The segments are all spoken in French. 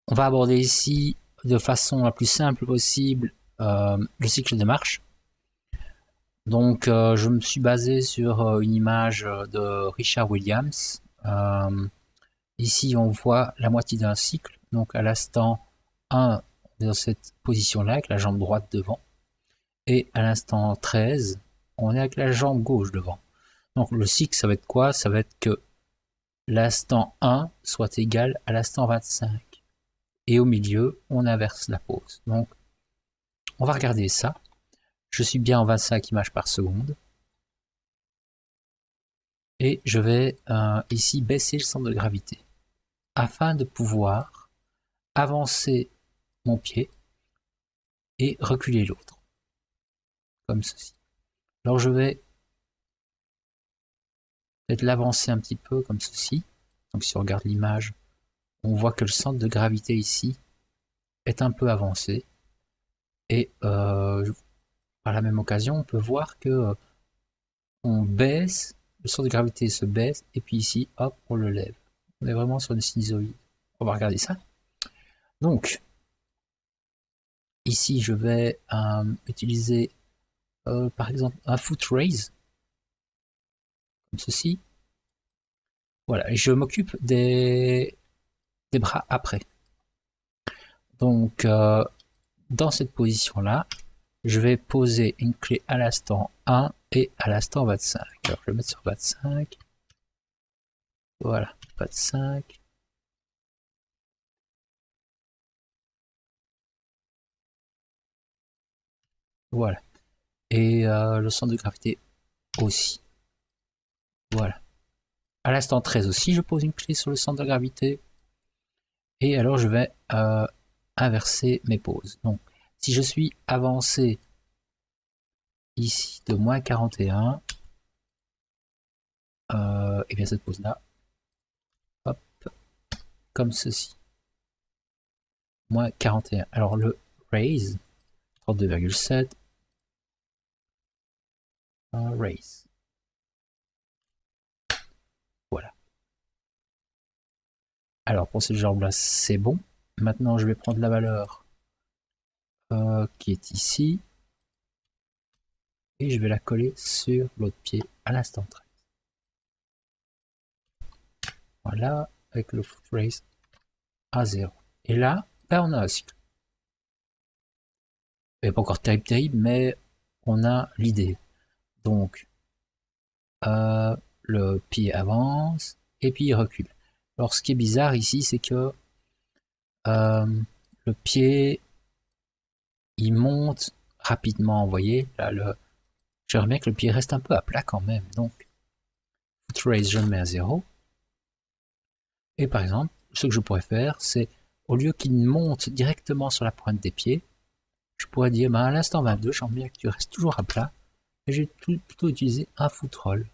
On va aborder ici de façon la plus simple possible le cycle de marche. Donc je me suis basé sur une image de Richard Williams. Ici on voit la moitié d'un cycle, donc à l'instant 1 on est dans cette position là avec la jambe droite devant, et à l'instant 13 on est avec la jambe gauche devant. Donc le cycle ça va être quoi? Ça va être que l'instant 1 soit égal à l'instant 25. Et au milieu, on inverse la pose. Donc, on va regarder ça. Je suis bien en 25 images par seconde. Et je vais ici baisser le centre de gravité afin de pouvoir avancer mon pied et reculer l'autre, comme ceci. Alors je vais peut-être l'avancer un petit peu comme ceci. Donc si on regarde l'image, on voit que le centre de gravité ici est un peu avancé. Et par la même occasion, on peut voir que on baisse, le centre de gravité se baisse, et puis ici, hop, on le lève. On est vraiment sur une sinusoïde. On va regarder ça. Donc, ici, je vais utiliser, par exemple, un foot raise, comme ceci. Voilà, et je m'occupe des bras après. Donc, dans cette position-là, je vais poser une clé à l'instant 1 et à l'instant 25. Alors, je vais mettre sur 25. Voilà, 25. Voilà. Et le centre de gravité aussi. Voilà. À l'instant 13 aussi, je pose une clé sur le centre de gravité. Et alors, je vais inverser mes poses. Donc, si je suis avancé ici de moins 41, et bien cette pose-là, hop, comme ceci. Moins 41. Alors, le raise, 32,7. Raise. Voilà. Alors, pour cette jambe-là, c'est bon. Maintenant, je vais prendre la valeur qui est ici. Et je vais la coller sur l'autre pied à l'instant 13. Voilà, avec le foot raise à 0. Et là, on a un cycle. Il n'est pas encore terrible, mais on a l'idée. Donc, le pied avance et puis il recule. Alors, ce qui est bizarre ici, c'est que le pied, il monte rapidement. Vous voyez, là, je remarque que le pied reste un peu à plat quand même. Donc, foot raise, je le mets à 0. Et par exemple, ce que je pourrais faire, c'est au lieu qu'il monte directement sur la pointe des pieds, je pourrais dire, à l'instant 22, j'en bien que tu restes toujours à plat, et je vais plutôt utiliser un foot roll,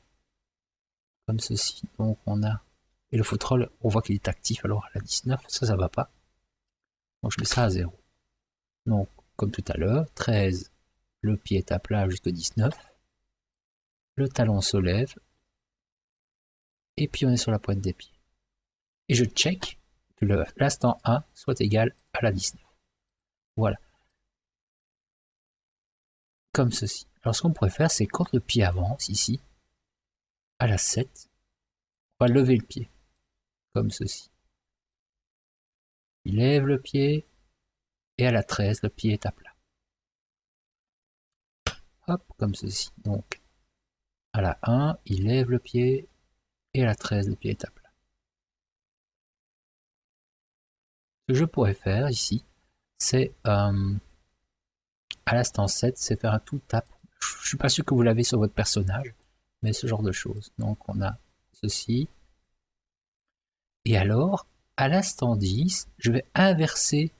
comme ceci. Donc on a, et le foot roll, on voit qu'il est actif, alors à la 19, ça va pas. Donc je mets ça à 0. Donc, comme tout à l'heure, 13, le pied est à plat jusqu'au 19, le talon se lève, et puis on est sur la pointe des pieds. Et je check que l'instant 1 soit égal à la 19. Voilà. Comme ceci. Alors ce qu'on pourrait faire, c'est quand le pied avance ici, à la 7, on va lever le pied, comme ceci. Il lève le pied, et à la 13, le pied est à plat. Hop, comme ceci. Donc, à la 1, il lève le pied, et à la 13, le pied est à plat. Ce que je pourrais faire ici, c'est, à l'instant 7, c'est faire un tout tap. Je ne suis pas sûr que vous l'avez sur votre personnage, mais ce genre de choses. Donc, on a ceci. Et alors, à l'instant 10, je vais inverser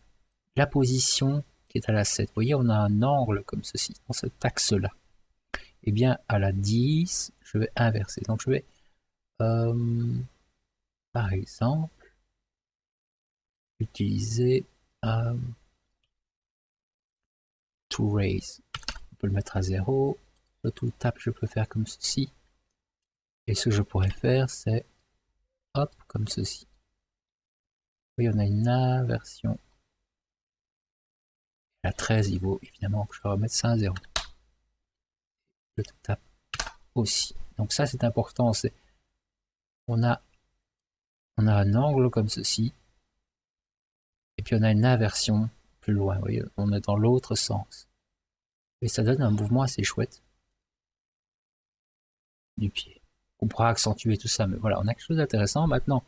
la position qui est à la 7. Vous voyez, on a un angle comme ceci, dans cet axe-là. Et bien, à la 10, je vais inverser. Donc, je vais, par exemple, utiliser to raise. On peut le mettre à 0. Le to tap, je peux faire comme ceci. Et ce que je pourrais faire, c'est hop, comme ceci. Oui, on a une inversion. La 13, il vaut évidemment que je vais remettre ça à 0. Le tout tape aussi. Donc ça, c'est important. On a un angle comme ceci. Et puis on a une inversion plus loin. Vous voyez, on est dans l'autre sens. Et ça donne un mouvement assez chouette du pied. On pourra accentuer tout ça, mais voilà, on a quelque chose d'intéressant. Maintenant,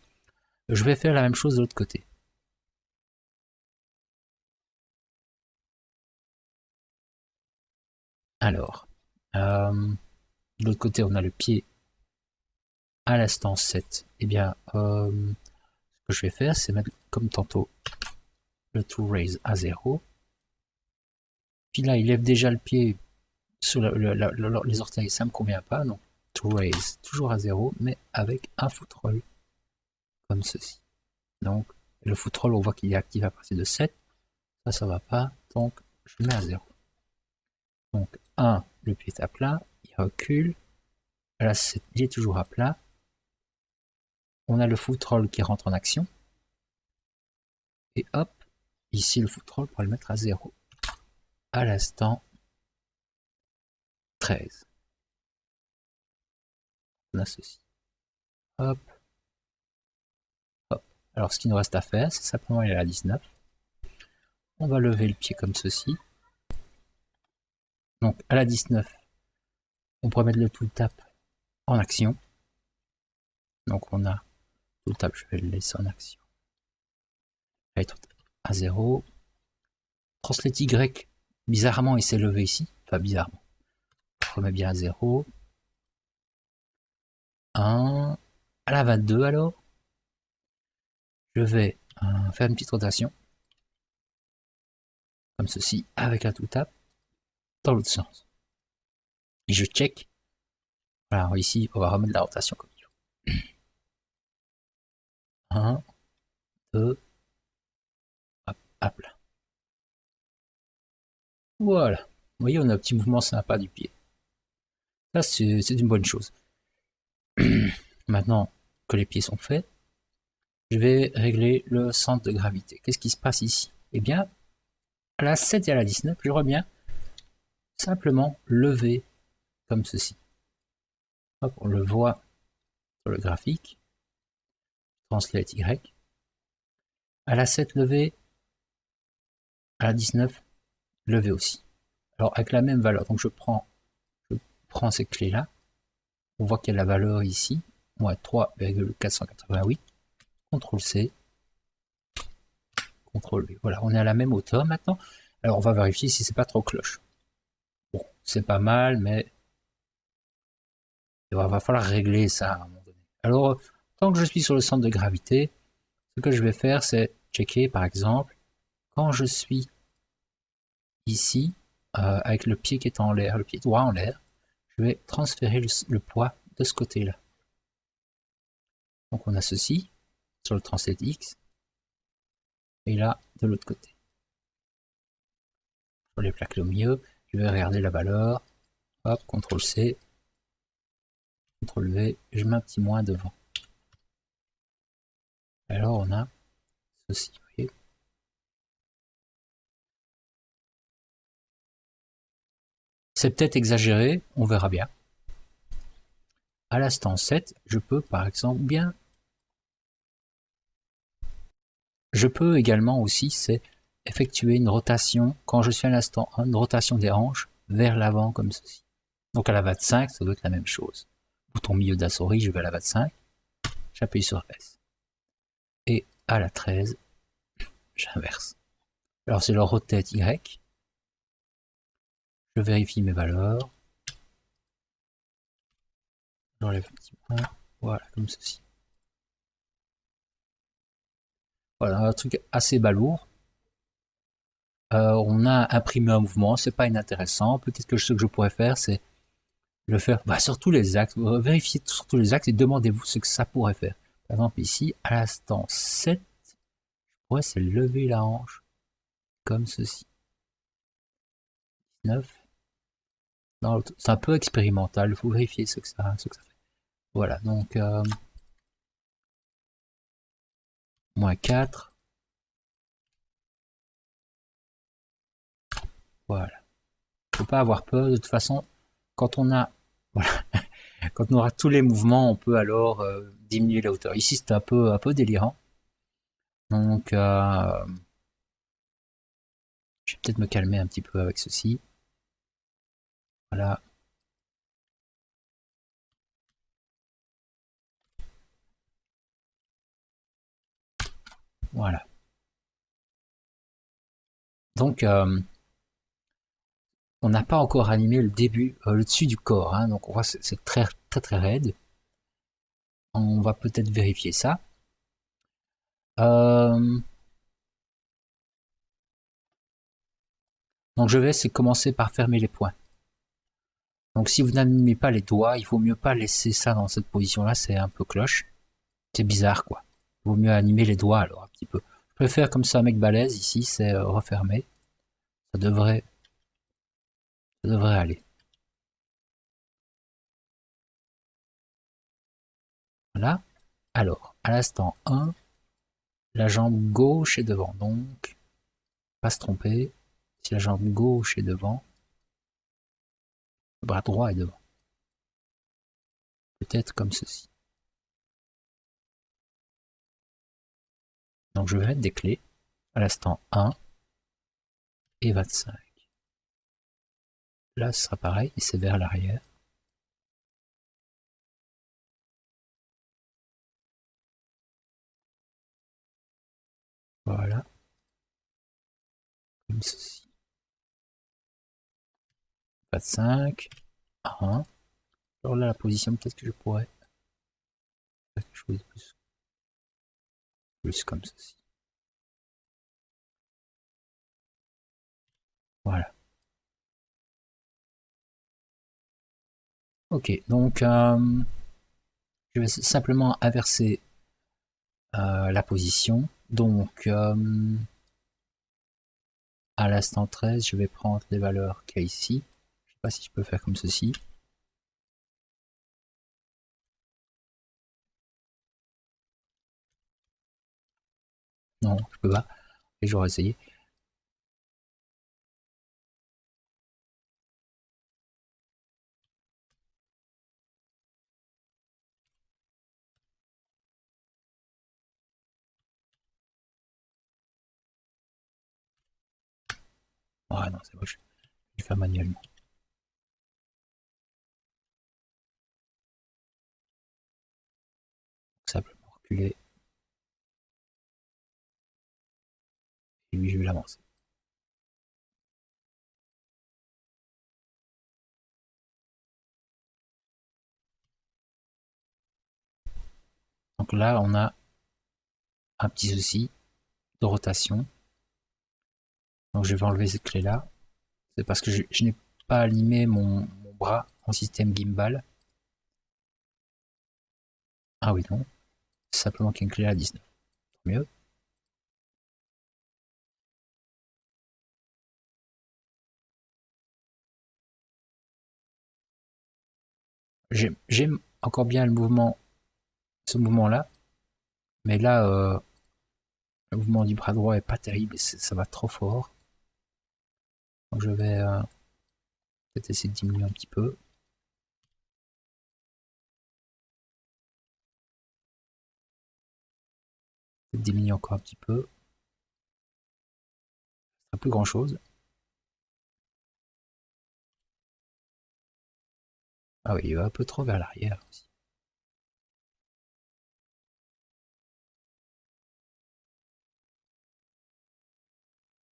je vais faire la même chose de l'autre côté. Alors, de l'autre côté, on a le pied à l'instant 7. Eh bien, ce que je vais faire, c'est mettre comme tantôt le to raise à 0. Puis là, il lève déjà le pied sur les orteils, ça ne me convient pas. Donc, to raise, toujours à 0, mais avec un foot roll, comme ceci. Donc, le foot roll, on voit qu'il est actif à partir de 7. Ça va pas. Donc, je le mets à 0. Donc, 1, le pied est à plat, il recule. Là, il est toujours à plat. On a le foot roll qui rentre en action. Et hop, ici le foot roll pour le mettre à 0. À l'instant 13. On a ceci. Hop. Hop. Alors ce qu'il nous reste à faire, c'est simplement aller à la 19. On va lever le pied comme ceci. Donc à la 19, on pourrait mettre le tool tap en action. Donc on a tool tap, je vais le laisser en action. Allez, tool tap à 0. Translate Y, bizarrement il s'est levé ici. Enfin bizarrement. Je remets bien à 0. 1. À la 22 alors. Je vais faire une petite rotation. Comme ceci, avec un tool tap. Dans l'autre sens. Et je check. Voilà, ici, on va remettre la rotation comme il faut. 1, 2, hop, hop là. Voilà. Vous voyez, on a un petit mouvement sympa du pied. Ça, c'est une bonne chose. Maintenant que les pieds sont faits, je vais régler le centre de gravité. Qu'est-ce qui se passe ici? Eh bien, à la 7 et à la 19, j'aimerais bien simplement lever comme ceci. Hop, on le voit sur le graphique. Translate Y. À la 7, lever. À la 19, lever aussi. Alors, avec la même valeur. Donc, je prends ces clés-là. On voit qu'il y a la valeur ici. Moins 3,488. CTRL-C. CTRL-V. Voilà, on est à la même hauteur maintenant. Alors, on va vérifier si c'est pas trop cloche. Bon, c'est pas mal, mais il va falloir régler ça à un moment donné. Alors, tant que je suis sur le centre de gravité, ce que je vais faire, c'est checker, par exemple, quand je suis ici, avec le pied qui est en l'air, le pied droit en l'air, je vais transférer le poids de ce côté-là. Donc on a ceci sur le translate X, et là, de l'autre côté. Sur les plaques au milieu, je vais regarder la valeur, hop, CTRL-C, CTRL-V, je mets un petit moins devant. Alors on a ceci, vous voyez. C'est peut-être exagéré, on verra bien. À l'instant 7, je peux par exemple bien... Je peux également aussi, c'est effectuer une rotation, quand je suis à l'instant 1, une rotation des hanches vers l'avant comme ceci. Donc à la 25, ça doit être la même chose. Bouton milieu de la souris, je vais à la 25, j'appuie sur S. Et à la 13, j'inverse. Alors c'est le rotate Y. Je vérifie mes valeurs. J'enlève un petit point. Voilà, comme ceci. Voilà, un truc assez balourd. On a imprimé un mouvement, c'est pas inintéressant. Peut-être que ce que je pourrais faire, c'est le faire sur tous les axes. Vérifiez sur tous les axes et demandez-vous ce que ça pourrait faire. Par exemple, ici, à l'instant 7, je pourrais c'est lever la hanche comme ceci. 9. C'est un peu expérimental, il faut vérifier ce que ça fait. Voilà, donc moins 4. Voilà. Faut pas avoir peur. De toute façon, quand on a, voilà, quand on aura tous les mouvements, on peut alors diminuer la hauteur. Ici, c'est un peu délirant. Donc, je vais peut-être me calmer un petit peu avec ceci. Voilà. Voilà. Donc, on n'a pas encore animé le début, le dessus du corps. Hein, donc, on voit c'est très, très, très raide. On va peut-être vérifier ça. Donc, je vais commencer par fermer les poings. Donc, si vous n'animez pas les doigts, il vaut mieux pas laisser ça dans cette position-là. C'est un peu cloche. C'est bizarre, quoi. Il vaut mieux animer les doigts, alors, un petit peu. Je préfère comme ça un mec balèze. Ici, c'est refermé. Ça devrait aller. Voilà. Alors, à l'instant 1, la jambe gauche est devant. Donc, pas se tromper. Si la jambe gauche est devant, le bras droit est devant. Peut-être comme ceci. Donc, je vais mettre des clés à l'instant 1 et 25. Là, ce sera pareil, c'est vers l'arrière. Voilà. Comme ceci. 25. 1. Alors là, la position, peut-être que je pourrais faire quelque chose de plus comme ceci. Voilà. Ok, donc je vais simplement inverser la position. Donc à l'instant 13, je vais prendre les valeurs qu'il y a ici. Je ne sais pas si je peux faire comme ceci. Non, je peux pas. Et j'aurais essayé. Ah non, c'est moche. Je vais faire manuellement. Simplement reculer. Et lui, je vais l'avancer. Donc là, on a un petit souci de rotation. Donc je vais enlever cette clé-là. C'est parce que je n'ai pas allumé mon bras en système gimbal. Ah oui, non. C'est simplement qu'il y a une clé à 19. Tant mieux. J'aime encore bien le mouvement, ce mouvement-là. Mais là, le mouvement du bras droit est pas terrible. Ça va trop fort. Donc je vais peut-être essayer de diminuer un petit peu. Peut-être diminuer encore un petit peu. Ça plus grand chose. Ah oui, il va un peu trop vers l'arrière aussi.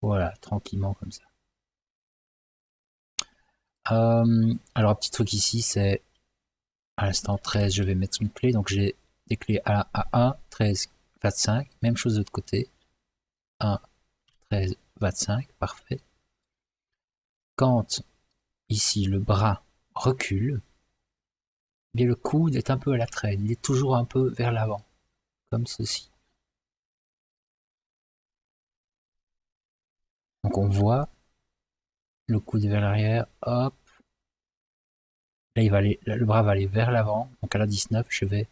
Voilà, tranquillement comme ça. Alors, un petit truc ici, c'est à l'instant 13, je vais mettre une clé. Donc, j'ai des clés à 1, 13, 25. Même chose de l'autre côté. 1, 13, 25. Parfait. Quand ici le bras recule, eh bien le coude est un peu à la traîne. Il est toujours un peu vers l'avant, comme ceci. Donc, on voit le coude vers l'arrière. Hop. Là, le bras va aller vers l'avant. Donc, à la 19, je vais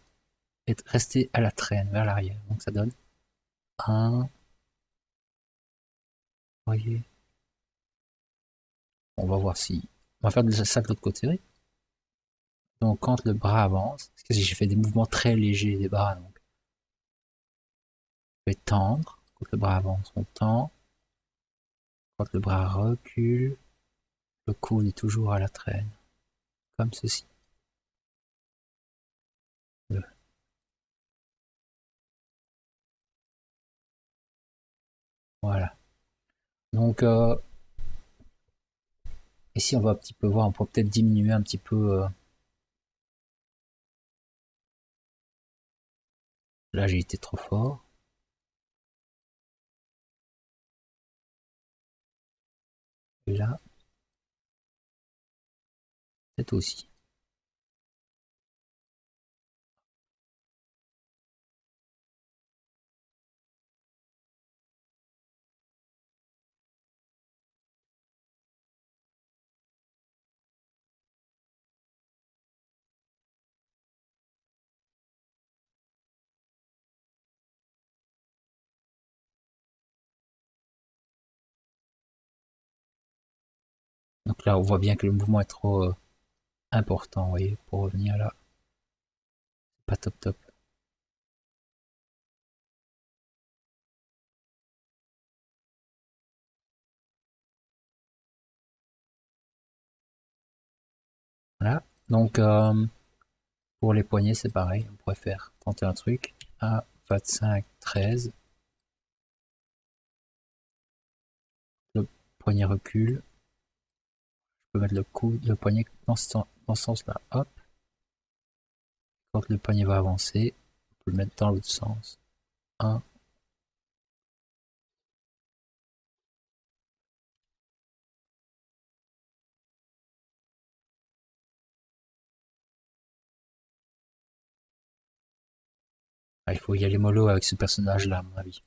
rester à la traîne, vers l'arrière. Donc, ça donne 1. Voyez. On va voir si... On va faire ça de l'autre côté. Donc quand le bras avance, parce que j'ai fait des mouvements très légers des bras, donc je vais tendre. Quand le bras avance, on tend. Quand le bras recule, le coude est toujours à la traîne, comme ceci. Voilà. Donc ici on va un petit peu voir, on pourrait peut-être diminuer un petit peu. Là j'ai été trop fort. Et là, peut-être aussi. Donc là on voit bien que le mouvement est trop important, vous voyez, pour revenir là. C'est pas top top. Voilà. Donc pour les poignets c'est pareil, on pourrait faire tenter un truc. 1, 25, 13. Le poignet recule. Je peux mettre le poignet dans ce sens-là. Hop. Quand le poignet va avancer, on peut le mettre dans l'autre sens. 1. Ah, il faut y aller mollo avec ce personnage-là, à mon avis.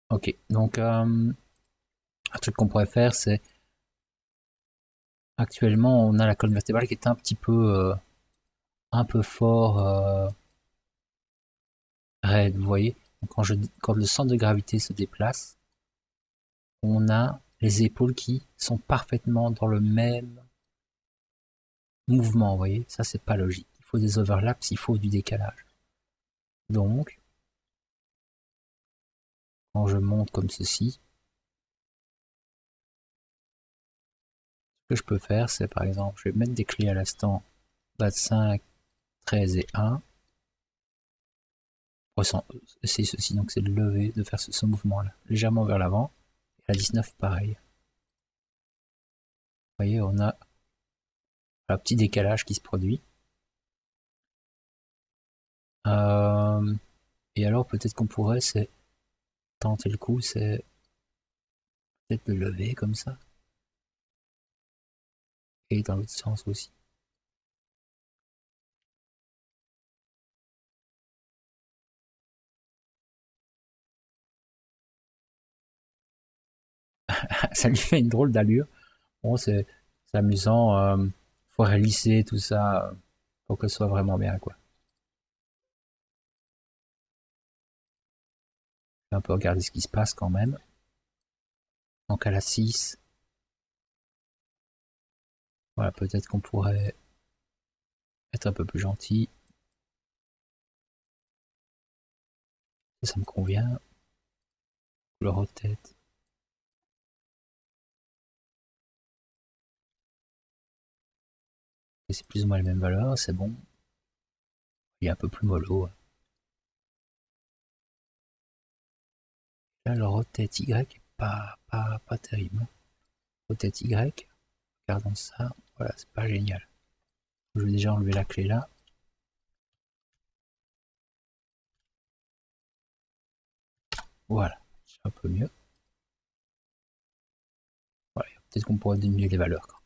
Ok, donc un truc qu'on pourrait faire, c'est actuellement on a la colonne vertébrale qui est un peu fort raide, vous voyez. Donc quand le centre de gravité se déplace, on a les épaules qui sont parfaitement dans le même mouvement, vous voyez. Ça c'est pas logique. Il faut des overlaps, il faut du décalage. Donc quand je monte comme ceci, ce que je peux faire, c'est par exemple, je vais mettre des clés à l'instant 25, 13 et 1. C'est ceci, donc c'est de lever, de faire ce mouvement-là, légèrement vers l'avant. Et à 19, pareil. Vous voyez, on a un petit décalage qui se produit. Euh, et alors, peut-être qu'on pourrait, c'est tenter le coup, c'est peut-être le lever comme ça. Et dans l'autre sens aussi. Ça lui fait une drôle d'allure. Bon, c'est amusant. Faut lisser tout ça pour que ce soit vraiment bien, quoi. On peut regarder ce qui se passe quand même. Donc à la 6, voilà, peut-être qu'on pourrait être un peu plus gentil. Ça me convient. Couleur aux têtes. Et c'est plus ou moins les mêmes valeurs, c'est bon. Il est un peu plus mollo. Là, le rotate Y est pas terrible. Rotate Y, regardons ça. Voilà, c'est pas génial. Je vais déjà enlever la clé là. Voilà, c'est un peu mieux. Voilà, peut-être qu'on pourrait diminuer les valeurs quand même.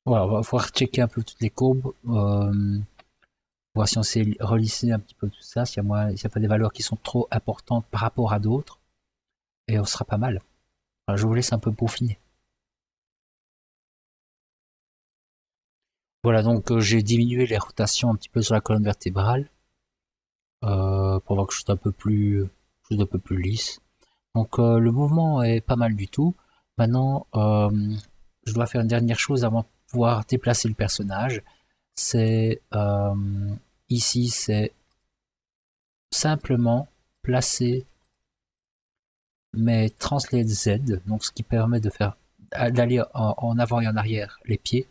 Voilà, on va pouvoir checker un peu toutes les courbes, voir si on sait relisser un petit peu tout ça, s'il y a pas des valeurs qui sont trop importantes par rapport à d'autres, et on sera pas mal. Voilà, je vous laisse un peu peaufiner. Voilà, donc j'ai diminué les rotations un petit peu sur la colonne vertébrale, pour avoir quelque chose d'un peu plus lisse. Donc le mouvement est pas mal du tout. Maintenant, je dois faire une dernière chose avant de pouvoir déplacer le personnage. C'est ici, c'est simplement placer mes translate Z, donc ce qui permet de faire d'aller en avant et en arrière les pieds,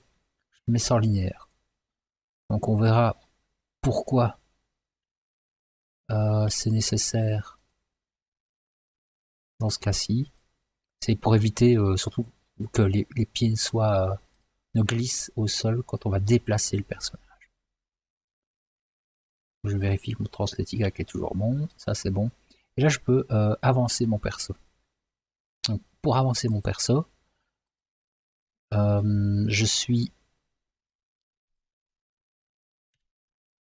mais sans linéaire. Donc on verra pourquoi c'est nécessaire dans ce cas-ci. C'est pour éviter surtout que les pieds ne glissent au sol quand on va déplacer le personnage. Je vérifie que mon translate Y est toujours bon, ça c'est bon. Et là je peux avancer mon perso. Donc, pour avancer mon perso, je suis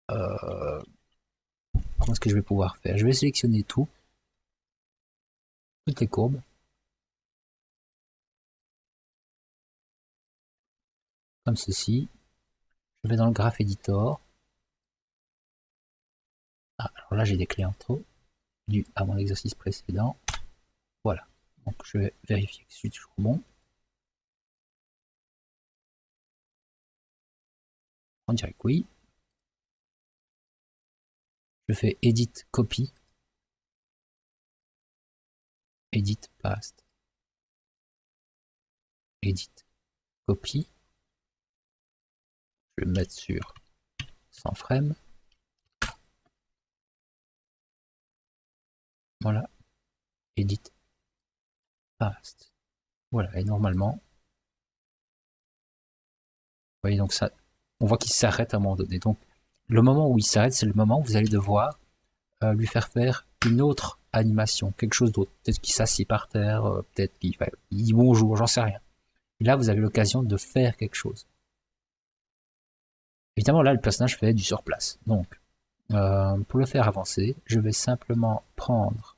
comment est-ce que je vais pouvoir faire? Je vais sélectionner toutes les courbes, comme ceci. Je vais dans le Graph Editor. Ah, alors là j'ai des clés en trop, dû à mon exercice précédent. Voilà. Donc je vais vérifier que je suis toujours bon. On dirait que oui. Je fais Edit Copy. Edit Past. Edit Copy. Je vais me mettre sur 100 frames. Voilà. Edit Past. Voilà. Et normalement, vous voyez donc ça, on voit qu'il s'arrête à un moment donné. Donc le moment où il s'arrête, c'est le moment où vous allez devoir lui faire une autre animation, quelque chose d'autre. Peut-être qu'il s'assied par terre, peut-être qu'il dit bonjour, j'en sais rien. Et là, vous avez l'occasion de faire quelque chose. Évidemment, là, le personnage fait du surplace. Donc, pour le faire avancer, je vais simplement prendre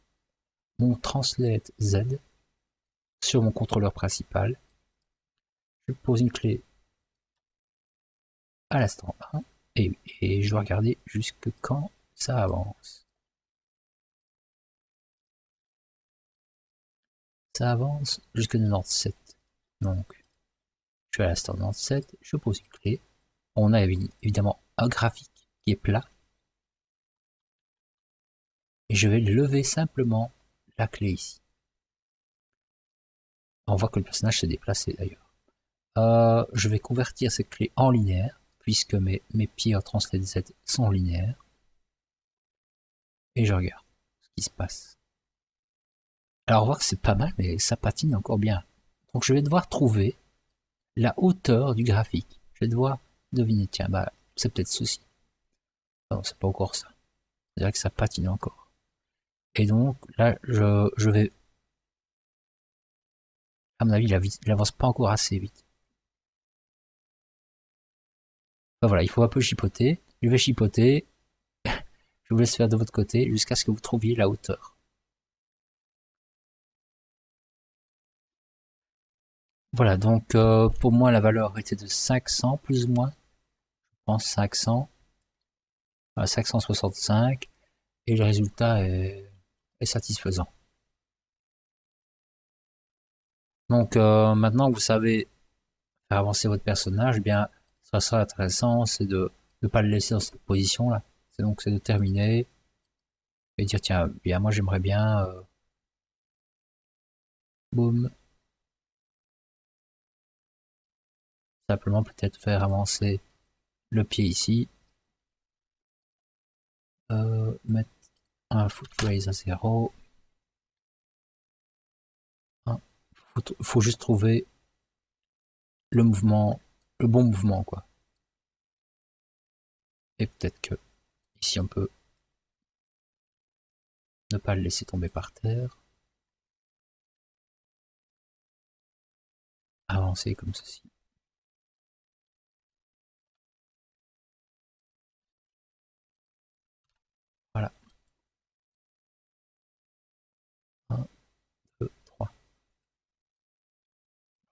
mon translate Z sur mon contrôleur principal. Je pose une clé à l'instant 1 et je dois regarder jusque quand ça avance. Ça avance jusque 97. Donc, je suis à l'instant 97, je pose une clé. On a évidemment un graphique qui est plat. Et je vais lever simplement la clé ici. On voit que le personnage s'est déplacé d'ailleurs. Je vais convertir cette clé en linéaire, puisque mes pieds en translate Z sont linéaires. Et je regarde ce qui se passe. Alors on voit que c'est pas mal, mais ça patine encore bien. Donc je vais devoir trouver la hauteur du graphique. Je vais devoir deviner, tiens, bah c'est peut-être ceci. Non, c'est pas encore ça. C'est-à-dire que ça patine encore. Et donc là, je vais... À mon avis, il avance pas encore assez vite. Ben voilà, il faut un peu chipoter. Je vais chipoter. Je vous laisse faire de votre côté jusqu'à ce que vous trouviez la hauteur. Voilà, donc pour moi la valeur était de 500 plus ou moins. Je pense 500, 565 et le résultat est satisfaisant. Donc maintenant que vous savez faire avancer votre personnage, eh bien ça sera intéressant, c'est de ne pas le laisser dans cette position là. C'est de terminer et dire tiens, bien moi j'aimerais bien boum, simplement peut-être faire avancer le pied ici, mettre un foot raise à 0. Faut juste trouver le mouvement, le bon mouvement quoi. Et peut-être que ici on peut ne pas le laisser tomber par terre, avancer comme ceci.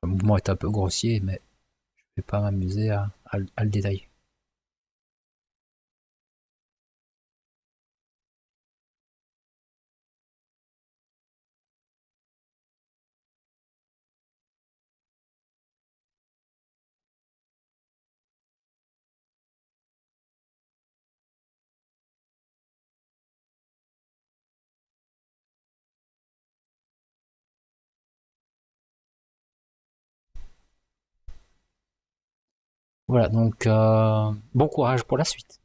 Le mouvement est un peu grossier, mais je vais pas m'amuser à le détailler. Voilà, donc bon courage pour la suite.